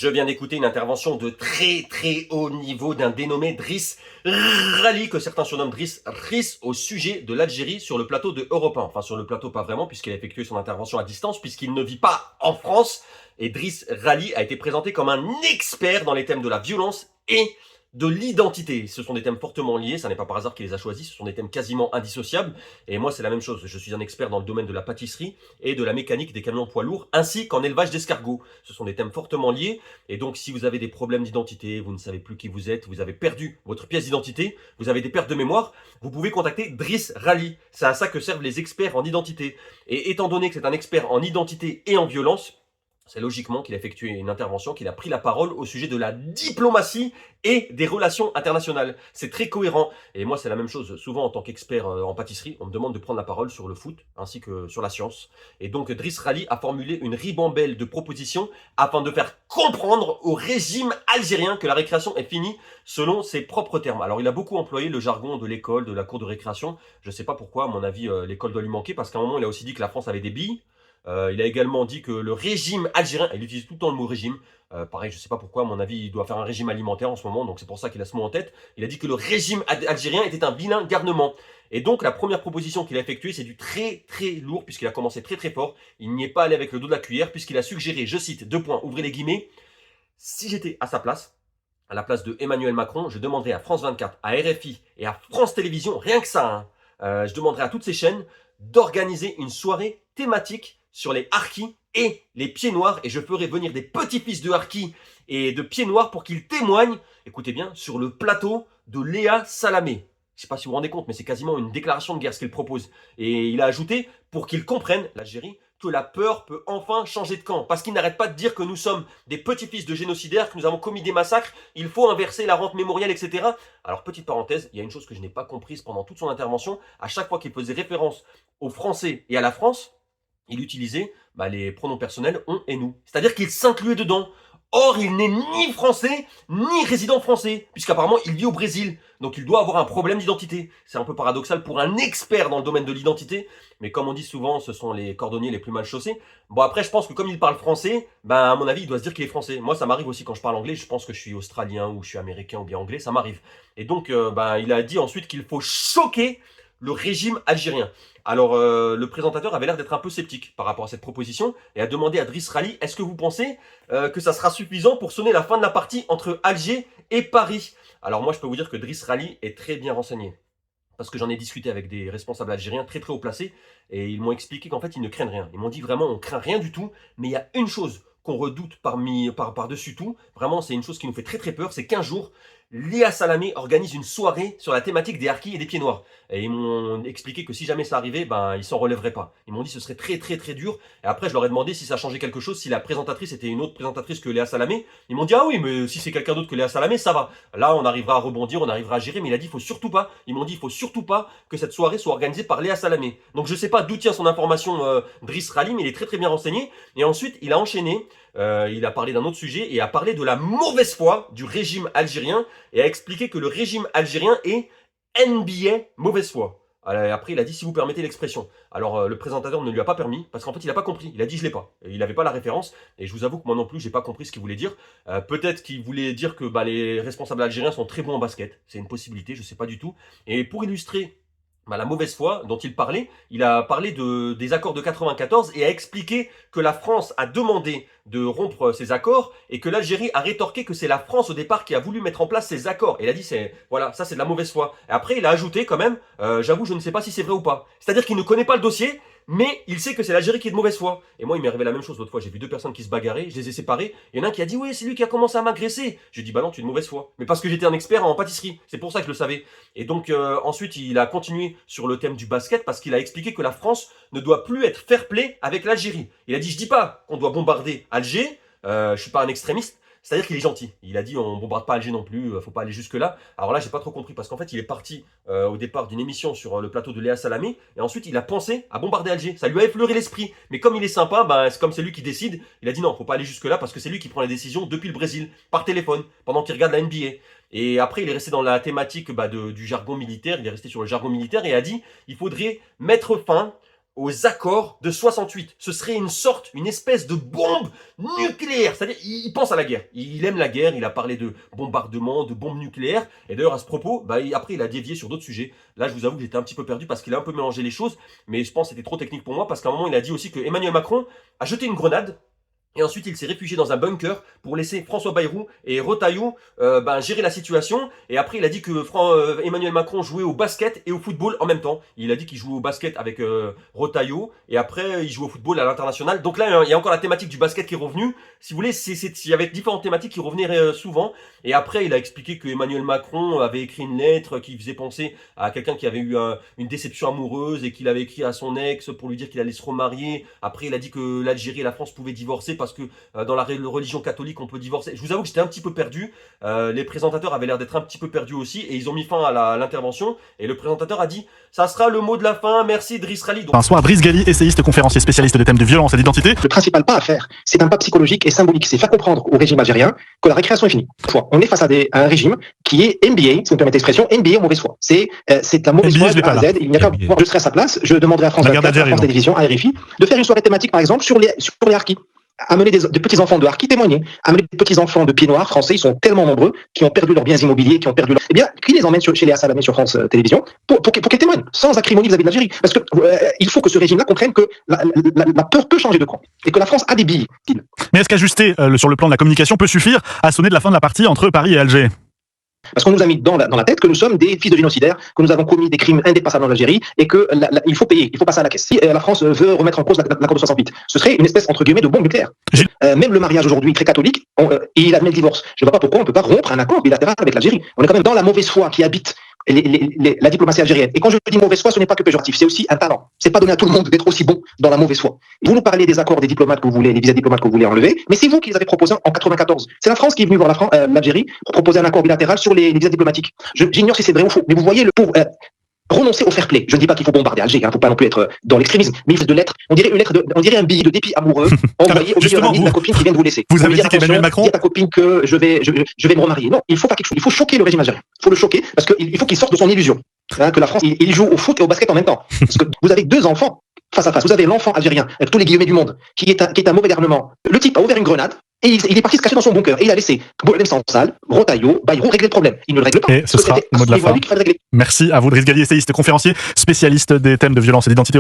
Je viens d'écouter une intervention de très haut niveau d'un dénommé Driss Rali, que certains surnomment Driss Riss, au sujet de l'Algérie sur le plateau de Europe 1. Enfin, sur le plateau, pas vraiment, puisqu'il a effectué son intervention à distance, puisqu'il ne vit pas en France. Et Driss Rali a été présenté comme un expert dans les thèmes de la violence et de l'identité. Ce sont des thèmes fortement liés, ça n'est pas par hasard qu'il les a choisis, ce sont des thèmes quasiment indissociables. Et moi, c'est la même chose. Je suis un expert dans le domaine de la pâtisserie et de la mécanique des camions poids lourds, ainsi qu'en élevage d'escargots. Ce sont des thèmes fortement liés. Et donc, si vous avez des problèmes d'identité, vous ne savez plus qui vous êtes, vous avez perdu votre pièce d'identité, vous avez des pertes de mémoire, vous pouvez contacter Driss Rali. C'est à ça que servent les experts en identité. Et étant donné que c'est un expert en identité et en violence, c'est logiquement qu'il a effectué une intervention, qu'il a pris la parole au sujet de la diplomatie et des relations internationales. C'est très cohérent. Et moi, c'est la même chose. Souvent, en tant qu'expert en pâtisserie, on me demande de prendre la parole sur le foot ainsi que sur la science. Et donc, Driss Rali a formulé une ribambelle de propositions afin de faire comprendre au régime algérien que la récréation est finie selon ses propres termes. Alors, il a beaucoup employé le jargon de l'école, de la cour de récréation. Je ne sais pas pourquoi, à mon avis, l'école doit lui manquer, parce qu'à un moment, il a aussi dit que la France avait des billes. Il a également dit que le régime algérien, il utilise tout le temps le mot régime, pareil, je ne sais pas pourquoi, à mon avis, il doit faire un régime alimentaire en ce moment, donc c'est pour ça qu'il a ce mot en tête. Il a dit que le régime algérien était un vilain garnement. Et donc la première proposition qu'il a effectuée, c'est du très lourd, puisqu'il a commencé très fort. Il n'y est pas allé avec le dos de la cuillère, puisqu'il a suggéré, je cite, deux points, ouvrez les guillemets, si j'étais à sa place, à la place de Emmanuel Macron, je demanderais à France 24, à RFI et à France Télévisions, rien que ça, hein, je demanderais à toutes ces chaînes d'organiser une soirée thématique sur les harkis et les pieds noirs, et je ferai venir des petits-fils de harkis et de pieds noirs pour qu'ils témoignent, écoutez bien, sur le plateau de Léa Salamé. Je ne sais pas si vous vous rendez compte, mais c'est quasiment une déclaration de guerre ce qu'il propose. Et il a ajouté, pour qu'ils comprennent, l'Algérie, que la peur peut enfin changer de camp. Parce qu'il n'arrête pas de dire que nous sommes des petits-fils de génocidaires, que nous avons commis des massacres, il faut inverser la rente mémorielle, etc. Alors, petite parenthèse, il y a une chose que je n'ai pas comprise pendant toute son intervention. À chaque fois qu'il faisait référence aux Français et à la France, il utilisait les pronoms personnels on et nous. C'est-à-dire qu'il s'incluait dedans. Or, il n'est ni français, ni résident français, puisqu'apparemment, il vit au Brésil. Donc, il doit avoir un problème d'identité. C'est un peu paradoxal pour un expert dans le domaine de l'identité, mais comme on dit souvent, ce sont les cordonniers les plus mal chaussés. Bon, après, je pense que comme il parle français, à mon avis, il doit se dire qu'il est français. Moi, ça m'arrive aussi quand je parle anglais, je pense que je suis australien, ou je suis américain, ou bien anglais, ça m'arrive. Et donc, il a dit ensuite qu'il faut choquer le régime algérien. Alors, le présentateur avait l'air d'être un peu sceptique par rapport à cette proposition et a demandé à Driss Rali, est-ce que vous pensez que ça sera suffisant pour sonner la fin de la partie entre Alger et Paris? Alors moi, je peux vous dire que Driss Rali est très bien renseigné, parce que j'en ai discuté avec des responsables algériens très haut placés, et ils m'ont expliqué qu'en fait, ils ne craignent rien. Ils m'ont dit vraiment, on craint rien du tout, mais il y a une chose qu'on redoute par-dessus tout, vraiment, c'est une chose qui nous fait très peur, c'est qu'un jour, Léa Salamé organise une soirée sur la thématique des harkis et des pieds noirs. Et ils m'ont expliqué que si jamais ça arrivait, ils s'en relèveraient pas. Ils m'ont dit que ce serait très dur. Et après, je leur ai demandé si ça changeait quelque chose, si la présentatrice était une autre présentatrice que Léa Salamé. Ils m'ont dit, ah oui, mais si c'est quelqu'un d'autre que Léa Salamé, ça va. Là, on arrivera à rebondir, on arrivera à gérer, mais il a dit, il faut surtout pas. Ils m'ont dit, il faut surtout pas que cette soirée soit organisée par Léa Salamé. Donc je sais pas d'où tient son information Driss Rali, mais il est très bien renseigné. Et ensuite, il a enchaîné. Il a parlé d'un autre sujet et a parlé de la mauvaise foi du régime algérien et a expliqué que le régime algérien est NBA mauvaise foi. Après, il a dit, si vous permettez l'expression. Alors, le présentateur ne lui a pas permis, parce qu'en fait, il n'a pas compris. Il a dit, je l'ai pas. Et il n'avait pas la référence. Et je vous avoue que moi non plus, j'ai pas compris ce qu'il voulait dire. Peut-être qu'il voulait dire que les responsables algériens sont très bons en basket. C'est une possibilité, je sais pas du tout. Et pour illustrer la mauvaise foi dont il a parlé des accords de 94 et a expliqué que la France a demandé de rompre ces accords et que l'Algérie a rétorqué que c'est la France au départ qui a voulu mettre en place ces accords. Et il a dit, voilà, ça c'est de la mauvaise foi. Et après, il a ajouté quand même, j'avoue, je ne sais pas si c'est vrai ou pas. C'est-à-dire qu'il ne connaît pas le dossier, mais il sait que c'est l'Algérie qui est de mauvaise foi. Et moi, il m'est arrivé la même chose l'autre fois. J'ai vu deux personnes qui se bagarraient, je les ai séparées. Il y en a un qui a dit, oui, c'est lui qui a commencé à m'agresser. J'ai dit, bah non, tu es de mauvaise foi. Mais parce que j'étais un expert en pâtisserie. C'est pour ça que je le savais. Et donc, ensuite, il a continué sur le thème du basket parce qu'il a expliqué que la France ne doit plus être fair-play avec l'Algérie. Il a dit, je dis pas qu'on doit bombarder Alger. Je suis pas un extrémiste. C'est-à-dire qu'il est gentil. Il a dit on bombarde pas Alger non plus, faut pas aller jusque là. Alors là, j'ai pas trop compris parce qu'en fait, il est parti au départ d'une émission sur le plateau de Léa Salamé et ensuite il a pensé à bombarder Alger. Ça lui a effleuré l'esprit. Mais comme il est sympa, c'est comme c'est lui qui décide. Il a dit non, faut pas aller jusque là parce que c'est lui qui prend les décisions depuis le Brésil par téléphone pendant qu'il regarde la NBA. Et après, il est resté dans la thématique du jargon militaire. Il est resté sur le jargon militaire et a dit il faudrait mettre fin aux accords de 68. Ce serait une espèce de bombe nucléaire. C'est-à-dire, il pense à la guerre. Il aime la guerre, il a parlé de bombardement, de bombes nucléaires. Et d'ailleurs, à ce propos, après, il a dévié sur d'autres sujets. Là, je vous avoue que j'étais un petit peu perdu parce qu'il a un peu mélangé les choses. Mais je pense que c'était trop technique pour moi parce qu'à un moment, il a dit aussi que Emmanuel Macron a jeté une grenade. Et ensuite, il s'est réfugié dans un bunker pour laisser François Bayrou et Retailleau gérer la situation. Et après, il a dit que Emmanuel Macron jouait au basket et au football en même temps. Il a dit qu'il jouait au basket avec Retailleau et après, il jouait au football à l'international. Donc là, il y a encore la thématique du basket qui est revenue. Si vous voulez, il y avait différentes thématiques qui revenaient souvent. Et après, il a expliqué que Emmanuel Macron avait écrit une lettre qui faisait penser à quelqu'un qui avait eu une déception amoureuse et qu'il avait écrit à son ex pour lui dire qu'il allait se remarier. Après, il a dit que l'Algérie et la France pouvaient divorcer parce que dans la religion catholique, on peut divorcer. Je vous avoue que j'étais un petit peu perdu. Les présentateurs avaient l'air d'être un petit peu perdus aussi et ils ont mis fin à l'intervention. Et le présentateur a dit « Ça sera le mot de la fin, merci Driss Rali ». Un soir, Driss Ghali, essayiste, conférencier spécialiste des thèmes de violence et d'identité. Le principal pas à faire, c'est un pas psychologique et symbolique. C'est faire comprendre au régime algérien que la récréation est finie. On est face à un régime qui est NBA, si vous me permettez l'expression, NBA en mauvaise foi. C'est la mauvaise foi de A à Z. Il n'y a qu'à voir, je serai à sa place, je demanderai à France 24, à France Télévisions, à RFI, de faire une soirée thématique, par exemple, sur les harkis. Amener des petits enfants de harkis témoigner, amener des petits enfants de pieds noirs français, ils sont tellement nombreux, qui ont perdu leurs biens immobiliers, qui ont perdu eh bien, qui les emmène chez Léa Salamé sur France Télévisions pour qu'ils témoignent, sans acrimonie vis-à-vis de l'Algérie. Parce que il faut que ce régime-là comprenne que la peur peut changer de camp, et que la France a des billes. Mais est-ce qu'ajuster sur le plan de la communication peut suffire à sonner de la fin de la partie entre Paris et Alger ? Parce qu'on nous a mis dans la tête que nous sommes des fils de génocidaires, que nous avons commis des crimes indépassables en Algérie et que il faut payer, il faut passer à la caisse. Si la France veut remettre en cause l'accord de 68, ce serait une espèce entre guillemets de bombe nucléaire. Même le mariage aujourd'hui très catholique, il admet le divorce. Je ne vois pas pourquoi on ne peut pas rompre un accord bilatéral avec l'Algérie. On est quand même dans la mauvaise foi qui habite la diplomatie algérienne. Et quand je dis mauvaise foi, ce n'est pas que péjoratif, c'est aussi un talent. C'est pas donné à tout le monde d'être aussi bon dans la mauvaise foi. Vous nous parlez des accords des diplomates que vous voulez, des visas diplomates que vous voulez enlever, mais c'est vous qui les avez proposés en 94. C'est la France qui est venue voir l'Algérie pour proposer un accord bilatéral sur les visas diplomatiques. J'ignore si c'est vrai ou faux, mais vous voyez le pauvre renoncer au fair play. Je ne dis pas qu'il faut bombarder Alger, il ne faut pas non plus être dans l'extrémisme, mais il faut de lettres. On dirait un billet de dépit amoureux envoyé au meilleur ami de la copine qui vient de vous laisser. Vous avez dit qu'Emmanuel Macron dit à ta copine que je vais me remarier. Non, il faut faire quelque chose. Il faut choquer le régime algérien. Il faut le choquer parce qu'il faut qu'il sorte de son illusion. Que la France, il joue au foot et au basket en même temps. Parce que vous avez deux enfants face à face. Vous avez l'enfant algérien, avec tous les guillemets du monde, qui est un mauvais garnement. Le type a ouvert une grenade. Et il est parti se cacher dans son bunker. Et il a laissé Boualem Sansal, Retailleau, Bayrou régler le problème. Il ne le règle pas. Et ce sera le mot de la fin. Merci à vous, Driss Ghali, essayiste, conférencier, spécialiste des thèmes de violence et d'identité.